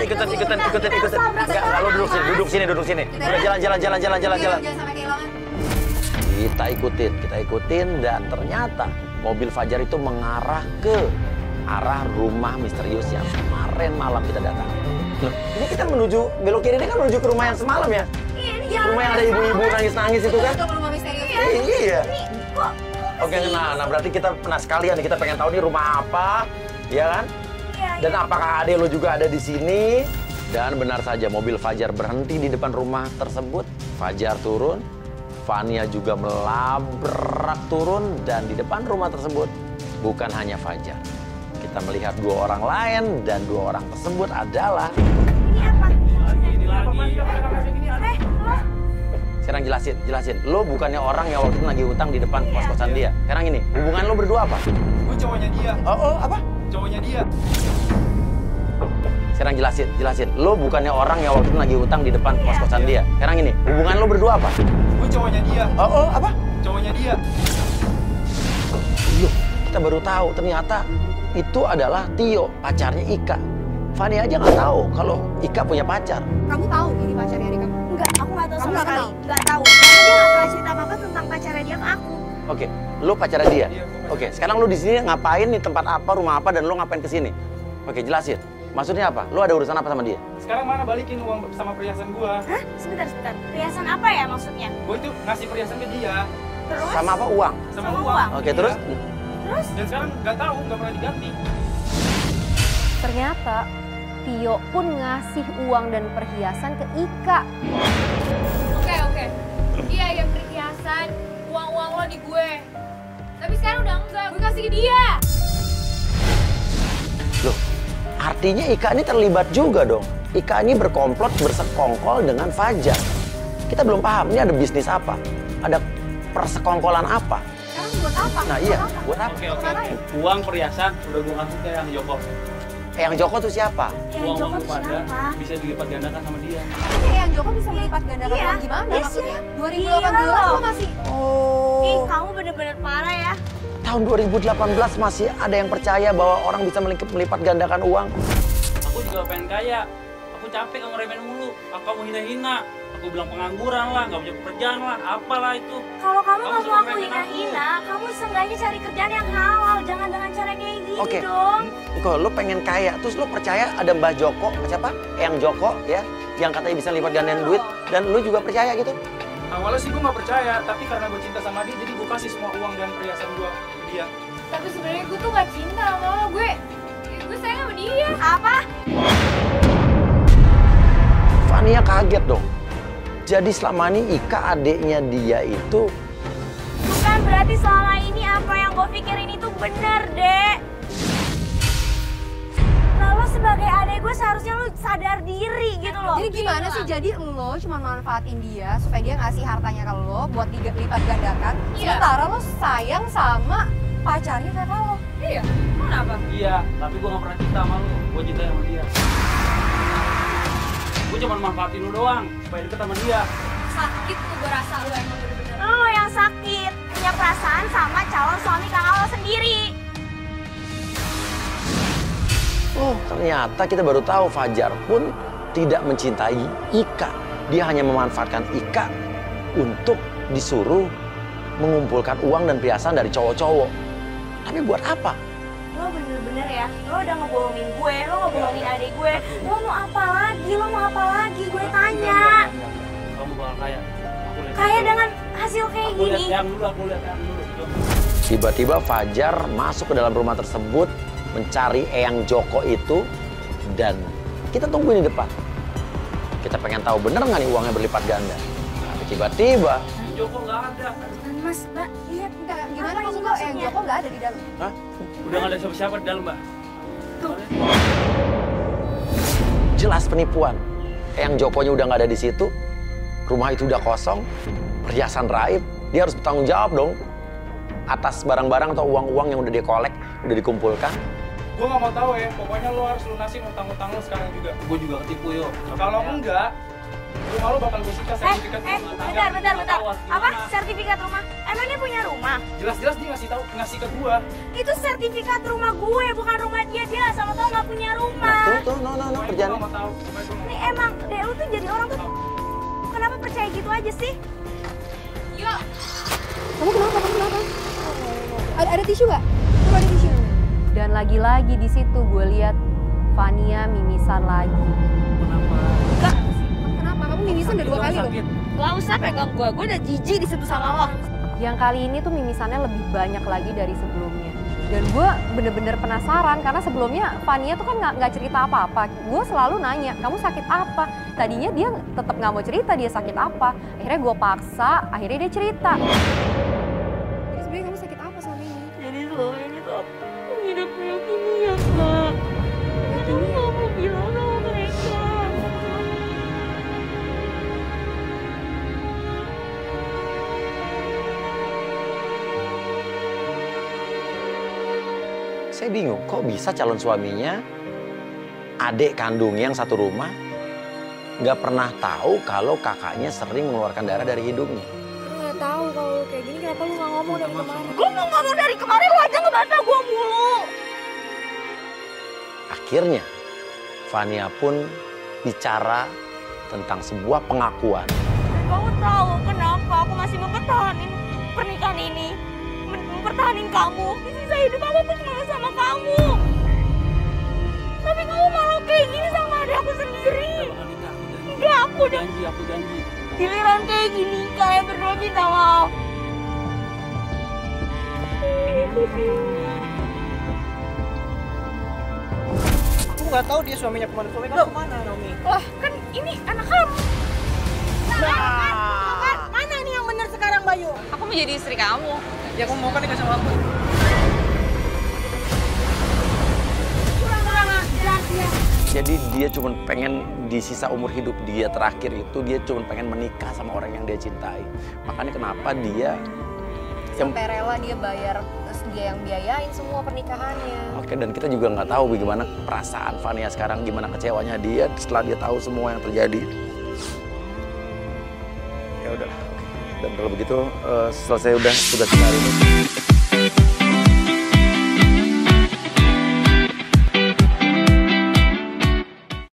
ikutin. Enggak, lo duduk sini. Udah jalan. Kita ikutin dan ternyata mobil Fajar itu mengarah ke arah rumah misterius yang kemarin malam kita datang. Loh, ini kita menuju belok kiri, ini kan menuju ke rumah yang semalam ya? Iya. Rumah yang ada ibu-ibu nangis-nangis itu kan? Itu rumah misterius. Iya. Kok? Oke, nah berarti kita sekalian nih, kita pengen tahu nih rumah apa, ya kan? Iya. Dan apakah adek lo juga ada di sini? Dan benar saja mobil Fajar berhenti di depan rumah tersebut. Fajar turun, Fania juga melabrak turun, dan di depan rumah tersebut bukan hanya Fajar. Kita melihat dua orang lain, dan dua orang tersebut adalah... Ini apa? Ini lagi. Lo? Sekarang jelasin. Lo bukannya orang yang waktu itu nagih utang di depan kos-kosan dia. Sekarang ini, hubungan lo berdua apa? Gue cowoknya dia. Oh, apa? Cowoknya dia. Sekarang jelasin. Lo bukannya orang yang waktu itu nagih utang di depan kos-kosan dia. Sekarang ini, hubungan lo berdua apa? Gue cowoknya dia. Oh, apa? Cowoknya dia. Loh, kita baru tahu ternyata itu adalah Tio, pacarnya Ika. Fani aja nggak tahu kalau Ika punya pacar. Kamu tahu ini pacarnya adik kamu? Enggak, aku nggak tahu Kamu sama nggak sekali. kenal? Nggak tahu. Karena dia nggak pernah cerita apa-apa tentang pacarnya dia ke aku. Oke, lo pacarnya dia. Iya, gua Oke, sekarang lo di sini ngapain, di tempat apa, rumah apa, dan lo ngapain ke sini? Oke, jelasin. Maksudnya apa? Lo ada urusan apa sama dia? Sekarang mana balikin uang sama perhiasan gue. Hah? Sebentar. Perhiasan apa ya maksudnya? Gue itu ngasih perhiasan ke dia. Terus? Sama apa? Uang? Sama Sama uang. uang. Oke, Iya. terus? Terus? Dan sekarang nggak tahu, nggak pernah diganti. Ternyata Tio pun ngasih uang dan perhiasan ke Ika. Oke. Iya, perhiasan. Uang lo di gue. Tapi sekarang udah enggak, gue kasih ke dia. Loh, artinya Ika ini terlibat juga dong. Ika ini berkomplot, bersekongkol dengan Fajar. Kita belum paham, ini ada bisnis apa? Ada persekongkolan apa? Sekarang buat apa? Nah iya, buat apa? Oke. Uang perhiasan udah gue kasih ke yang Joko. Yang Joko tuh siapa? Yang Joko tuh pada siapa? bisa dilipat gandakan sama dia. Yang Joko bisa melipat gandakan Iya. uang gimana Iya maksudnya? sih. 2018 Iya lo loh. masih... Ih, kamu bener-bener parah ya. Tahun 2018 masih ada yang percaya bahwa orang bisa melipat gandakan uang. Aku juga pengen kaya. Aku capek kamu remehin mulu. Aku hina-hina. Aku bilang pengangguran lah, nggak punya pekerjaan lah, apalah itu. Kalau kamu nggak Kamu mau aku suruh hina-hina, kamu seenggaknya cari kerjaan yang halal. Jangan dengan cara kayak gini Oke. dong. Kalau lo pengen kaya, terus lo percaya ada Mbah Joko, siapa? Eyang Joko ya, yang katanya bisa lipat gandakan duit, dan lo juga percaya gitu? Awalnya sih gue nggak percaya, tapi karena gue cinta sama dia, jadi gue kasih semua uang dan perhiasan gue ke dia. Tapi sebenarnya gue tuh gak cinta sama lo. Gue sayang sama dia. Apa? Fania kaget dong. Jadi selama ini Ika adiknya dia itu... Bukan berarti selama ini apa yang gue pikirin itu bener, Dek. Lalu sebagai adik gue seharusnya lu sadar diri gitu loh. Jadi gimana sih? Jadi lo cuma manfaatin dia supaya dia ngasih hartanya ke lo buat dilipat gandakan. Iya. Sementara lo sayang sama pacarnya kakak lo. Iya. Kenapa? Iya, tapi gue nggak pernah cinta sama lu. Gue cinta sama dia. Gue cuma manfaatin lu doang supaya deket sama dia. Sakit tuh gue rasa lo emang bener-bener. Lu yang sakit, punya perasaan sama calon suami kakak lo sendiri. Oh, ternyata kita baru tahu Fajar pun tidak mencintai Ika. Dia hanya memanfaatkan Ika untuk disuruh mengumpulkan uang dan perhiasan dari cowok-cowok. Tapi buat apa? Lo bener-bener ya, lo udah ngebohongin gue, lo ngebohongin adik gue. Lo mau apa lagi? Lo mau apa lagi? Gue tanya. Kamu bakal kaya. Aku lihat. Kayak dengan hasil kayak Aku lihat gini. yang dulu, aku lihat yang dulu. Tiba-tiba Fajar masuk ke dalam rumah tersebut mencari Eyang Joko itu, dan kita tungguin di depan. Kita pengen tahu bener nggak nih uangnya berlipat ganda. Tapi tiba-tiba, Joko nggak ada. Dan Mas, Mbak, lihat Enggak, gimana Apa maksud ini lo? Yang maksudnya? Joko nggak ada di dalam. hah? Udah nggak ada siapa-siapa di dalam, Mbak. Tuh. Jelas penipuan. Eyang Jokonya udah nggak ada di situ, rumah itu udah kosong, perhiasan raib. Dia harus bertanggung jawab dong atas barang-barang atau uang-uang yang udah dia kolek, udah dikumpulkan. Gue nggak mau tahu ya, pokoknya lo harus lunasin utang-utang lo sekarang juga. Gue juga ketipu yo. Kalau enggak, Rumah lu bakal gue sita sertifikat rumah. Bentar. Apa? Sertifikat rumah? Emang dia punya rumah? Jelas-jelas dia ngasih ke gua. Itu sertifikat rumah gue, bukan rumah dia. Dia sama tau nggak punya rumah. Tuh, no, kerjaannya. Gua tahu. Ini emang, deh lu tuh jadi orang tuh kenapa percaya gitu aja sih? Yuk. Kamu kenapa? Ada tisu nggak? Coba ada tisu. Dan lagi-lagi di situ gue lihat Fania mimisan lagi. Kenapa? Kamu mimisan udah 2 kali loh. Gak usah pegang gue udah jijik disentuh sama lo. Yang kali ini tuh mimisannya lebih banyak lagi dari sebelumnya. Dan gue bener-bener penasaran karena sebelumnya Fania tuh kan nggak cerita apa-apa. Gue selalu nanya, kamu sakit apa? Tadinya dia tetap nggak mau cerita dia sakit apa. Akhirnya gue paksa, akhirnya dia cerita. Jadi sebenarnya kamu sakit apa selama ini? Jadi selama ini tuh aku hidup kayak gini ya kak. Aku gak mau bilang sama mereka. Saya bingung, kok bisa calon suaminya, adik kandungnya yang satu rumah, nggak pernah tahu kalau kakaknya sering mengeluarkan darah dari hidungnya. Aku nggak tahu kalau kayak gini, kenapa lu nggak ngomong dari kemarin? Gue mau ngomong dari kemarin, lo aja ngebantah gue mulu. Akhirnya, Fania pun bicara tentang sebuah pengakuan. Dan kamu tahu kenapa aku masih mempertahankan pernikahan ini? Mempertahankan kamu. Di sisa hidup aku cuma sama kamu. Tapi kamu malah kayak gini sama adik aku sendiri. Enggak, aku Janji. giliran kayak gini, kalian berdua minta maaf. Aku nggak tahu dia suaminya kemana. Suami kamu kemana, Naomi? Lah, kan ini anak kamu. Mana nih yang benar sekarang, Bayu? Aku mau jadi istri kamu. Ya kamu mau kan nikah sama aku? Kurang jelas ya. Jadi dia cuma pengen di sisa umur hidup dia terakhir itu, dia cuma pengen menikah sama orang yang dia cintai. Makanya kenapa dia... Sampai rela dia bayar, terus dia yang biayain semua pernikahannya. Oke, dan kita juga nggak tahu bagaimana perasaan Fania sekarang, gimana kecewanya dia setelah dia tahu semua yang terjadi. Ya udah, dan kalau begitu selesai udah tugas kita hari ini.